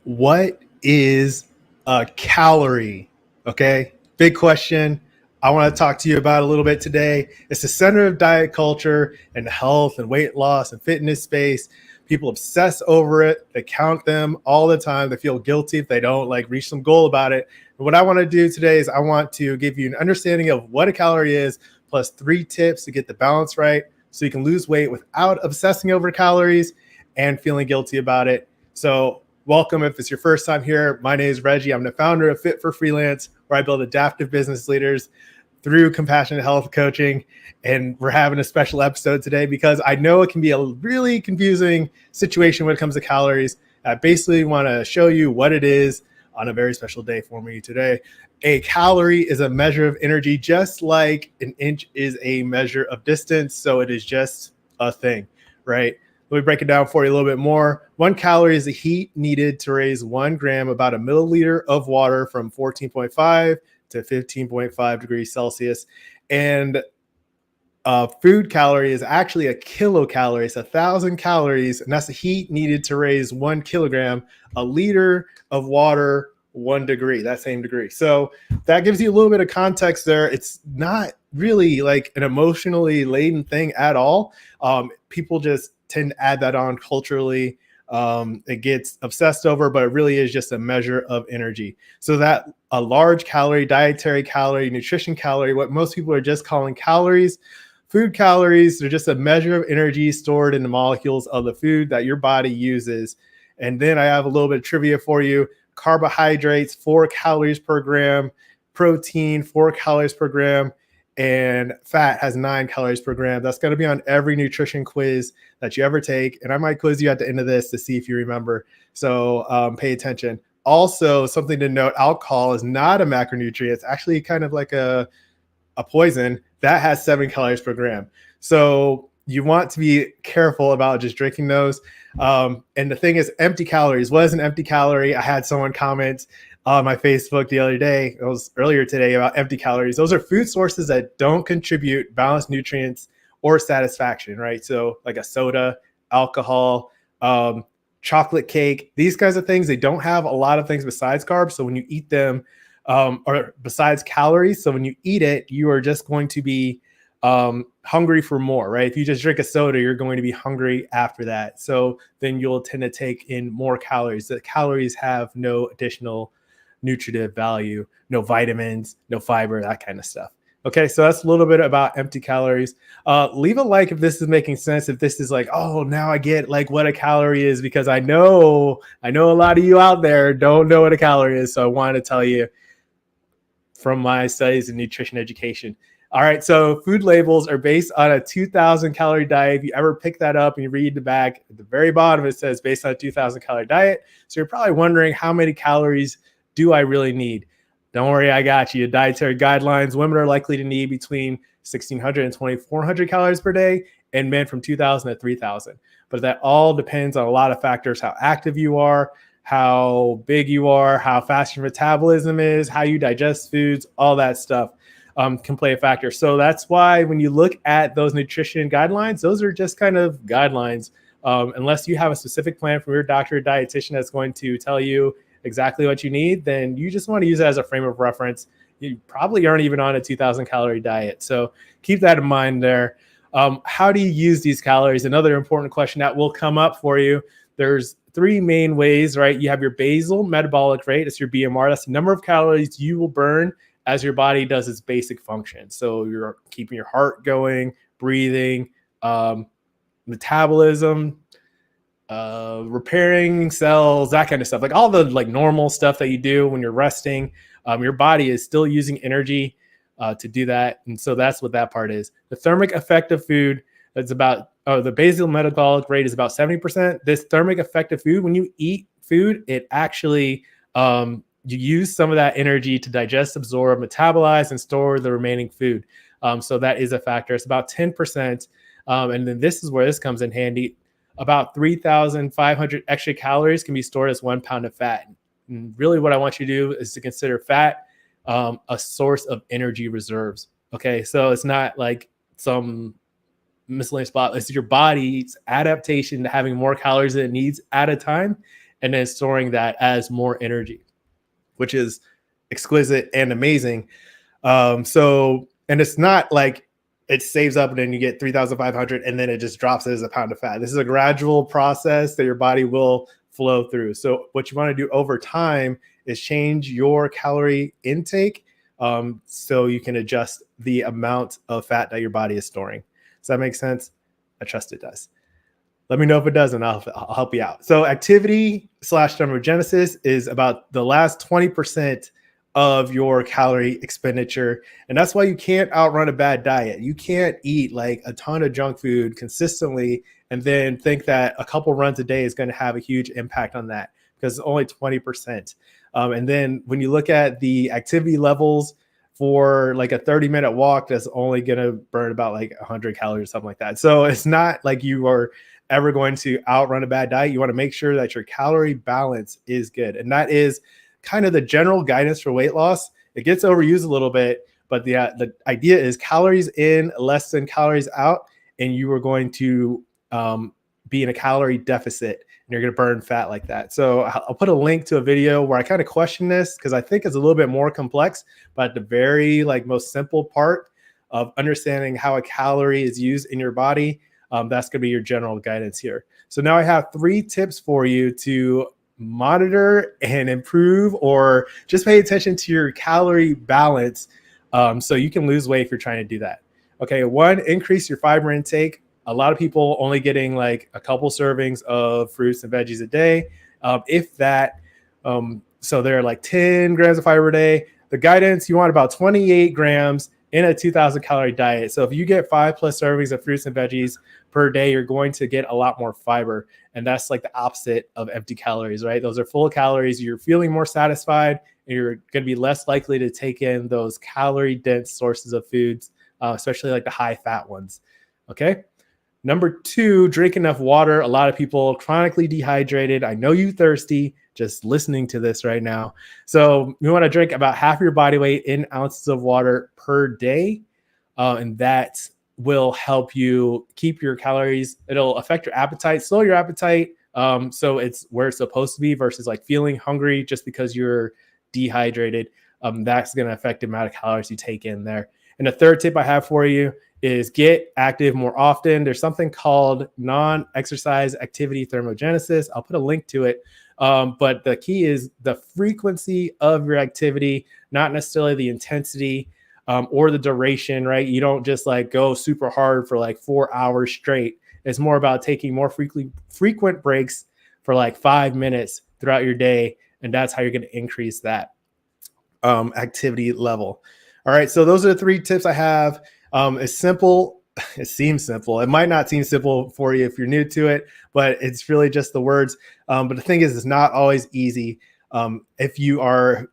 What is a calorie? Okay, big question. I want to talk to you about a little bit today. It's the center of diet culture and health and weight loss and fitness space. People obsess over it. They count them all the time. They feel guilty if they don't like reach some goal about it. But what I want to do today is I want to give you an understanding of what a calorie is, plus 3 tips to get the balance right so you can lose weight without obsessing over calories and feeling guilty about it. So welcome if it's your first time here. My name is Reggie. I'm the founder of Fit for Freelance, where I build adaptive business leaders through compassionate health coaching. And we're having a special episode today because I know it can be a really confusing situation when it comes to calories. I basically want to show you what it is on a very special day for me today. A calorie is a measure of energy, just like an inch is a measure of distance. So it is just a thing, right? Let me break it down for you a little bit more. 1 calorie is the heat needed to raise 1 gram, about a milliliter of water, from 14.5 to 15.5 degrees Celsius. And a food calorie is actually a kilocalorie. It's 1,000 calories, and that's the heat needed to raise 1 kilogram, a liter of water, 1 degree, that same degree. So that gives you a little bit of context there. It's not really like an emotionally laden thing at all. People just tend to add that on culturally. It gets obsessed over, but it really is just a measure of energy. So that a large calorie, dietary calorie, nutrition calorie, what most people are just calling calories. Food calories are just a measure of energy stored in the molecules of the food that your body uses. And then I have a little bit of trivia for you. Carbohydrates, 4 calories per gram. Protein, 4 calories per gram. And fat has 9 calories per gram. That's going to be on every nutrition quiz that you ever take. And I might quiz you at the end of this to see if you remember. So pay attention. Also, something to note, alcohol is not a macronutrient. It's actually kind of like a poison that has 7 calories per gram. So you want to be careful about just drinking those. And the thing is, empty calories. What is an empty calorie? I had someone comment on my Facebook the other day, it was earlier today, about empty calories. Those are food sources that don't contribute balanced nutrients or satisfaction, right? So like a soda, alcohol, chocolate cake, these kinds of things, they don't have a lot of things besides carbs. So when you eat them, or besides calories, so when you eat it, you are just going to be hungry for more, right? If you just drink a soda, you're going to be hungry after that. So then you'll tend to take in more calories. The calories have no additional nutritive value, no vitamins, no fiber, that kind of stuff. Okay, so that's a little bit about empty calories. Leave a like if this is making sense. If this is like, oh, now I get like what a calorie is, because I know a lot of you out there don't know what a calorie is. So I wanted to tell you from my studies in nutrition education. All right, so food labels are based on a 2,000 calorie diet. If you ever pick that up and you read the back, at the very bottom, it says based on a 2,000 calorie diet. So you're probably wondering, how many calories do I really need? Don't worry, I got you. Dietary guidelines: women are likely to need between 1,600 and 2,400 calories per day, and men from 2,000 to 3,000. But that all depends on a lot of factors: how active you are, how big you are, how fast your metabolism is, how you digest foods, all that stuff can play a factor. So that's why when you look at those nutrition guidelines, those are just kind of guidelines. Unless you have a specific plan from your doctor or dietitian that's going to tell you exactly what you need, then you just want to use it as a frame of reference. You probably aren't even on a 2,000 calorie diet. So keep that in mind there. How do you use these calories? Another important question that will come up for you. There's 3 main ways, right? You have your basal metabolic rate. It's your BMR. That's the number of calories you will burn as your body does its basic function. So you're keeping your heart going, breathing, metabolism, repairing cells, that kind of stuff. Like all the like normal stuff that you do when you're resting. Your body is still using energy to do that. And so that's what that part is. The thermic effect of food, that's about, the basal metabolic rate is about 70%. This thermic effect of food, when you eat food, it actually, you use some of that energy to digest, absorb, metabolize, and store the remaining food. So that is a factor. It's about 10%. And then this is where this comes in handy. About 3,500 extra calories can be stored as 1 pound of fat. And really what I want you to do is to consider fat a source of energy reserves. Okay, so it's not like some miscellaneous spot. It's your body's adaptation to having more calories than it needs at a time. and then storing that as more energy, which is exquisite and amazing. And it's not like it saves up and then you get 3,500 and then it just drops it as a pound of fat. This is a gradual process that your body will flow through. So what you want to do over time is change your calorie intake, so you can adjust the amount of fat that your body is storing. Does that make sense? I trust it does. Let me know if it doesn't. I'll help you out. So activity / thermogenesis is about the last 20% of your calorie expenditure. And that's why you can't outrun a bad diet. You can't eat like a ton of junk food consistently and then think that a couple runs a day is going to have a huge impact on that, because it's only 20%. And then when you look at the activity levels for like a 30-minute walk, that's only going to burn about like 100 calories or something like that. So it's not like you are ever going to outrun a bad diet. You want to make sure that your calorie balance is good. And that is kind of the general guidance for weight loss. It gets overused a little bit, but the idea is calories in less than calories out, and you are going to be in a calorie deficit, and you're going to burn fat like that. So I'll put a link to a video where I kind of question this, because I think it's a little bit more complex, but the very like most simple part of understanding how a calorie is used in your body, that's going to be your general guidance here. So now I have 3 tips for you to monitor and improve, or just pay attention to your calorie balance, so you can lose weight if you're trying to do that. Okay, 1, increase your fiber intake. A lot of people only getting like a couple servings of fruits and veggies a day, if that. So they're like 10 grams of fiber a day. The guidance, you want about 28 grams in a 2,000 calorie diet. So if you get 5+ servings of fruits and veggies per day, you're going to get a lot more fiber. And that's like the opposite of empty calories, right? Those are full of calories. You're feeling more satisfied, and you're going to be less likely to take in those calorie dense sources of foods, especially like the high fat ones. Okay. Number 2, drink enough water. A lot of people chronically dehydrated. I know you thirsty just listening to this right now. So you want to drink about half your body weight in ounces of water per day. And that will help you keep your calories. It'll affect your appetite, slow your appetite. So it's where it's supposed to be, versus like feeling hungry just because you're dehydrated. That's going to affect the amount of calories you take in there. And the 3rd tip I have for you is get active more often. There's something called non-exercise activity thermogenesis. I'll put a link to it. But the key is the frequency of your activity, not necessarily the intensity, or the duration, right? You don't just like go super hard for like 4 hours straight. It's more about taking more frequent breaks for like 5 minutes throughout your day. And that's how you're going to increase that activity level. All right. So those are the 3 tips I have. It's simple. It seems simple. It might not seem simple for you if you're new to it, but it's really just the words. But the thing is, it's not always easy. If you are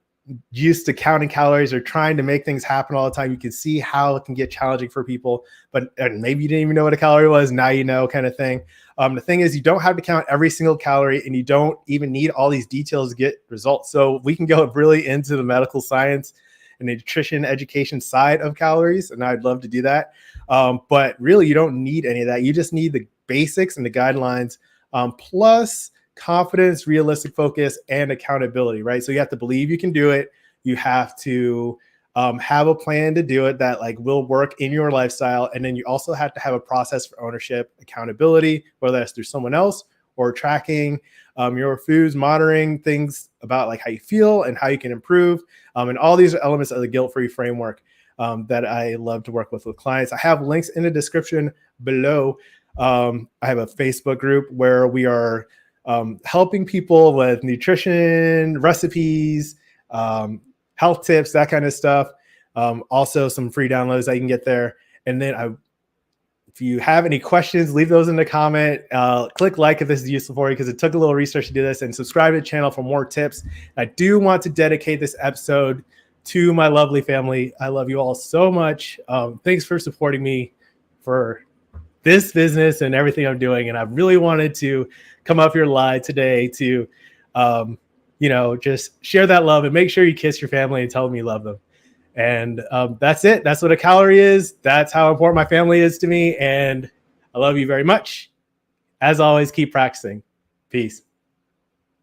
used to counting calories or trying to make things happen all the time, you can see how it can get challenging for people. But maybe you didn't even know what a calorie was. Now you know, kind of thing. The thing is, you don't have to count every single calorie, and you don't even need all these details to get results. So we can go really into the medical science and the nutrition education side of calories, and I'd love to do that. But really, you don't need any of that. You just need the basics and the guidelines, plus confidence, realistic focus, and accountability, right? So you have to believe you can do it. You have to have a plan to do it that like will work in your lifestyle. And then you also have to have a process for ownership, accountability, whether that's through someone else or tracking your foods, monitoring things about like how you feel and how you can improve. And all these are elements of the guilt-free framework that I love to work with clients. I have links in the description below. I have a Facebook group where we are helping people with nutrition, recipes, health tips, that kind of stuff. Also some free downloads that you can get there. And then if you have any questions, leave those in the comment. Click like if this is useful for you, because it took a little research to do this, and subscribe to the channel for more tips. I do want to dedicate this episode to my lovely family. I love you all so much. Thanks for supporting me for this business and everything I'm doing. And I really wanted to come up here live today to, just share that love and make sure you kiss your family and tell them you love them. And that's it. That's what a calorie is. That's how important my family is to me. And I love you very much. As always, keep practicing. Peace.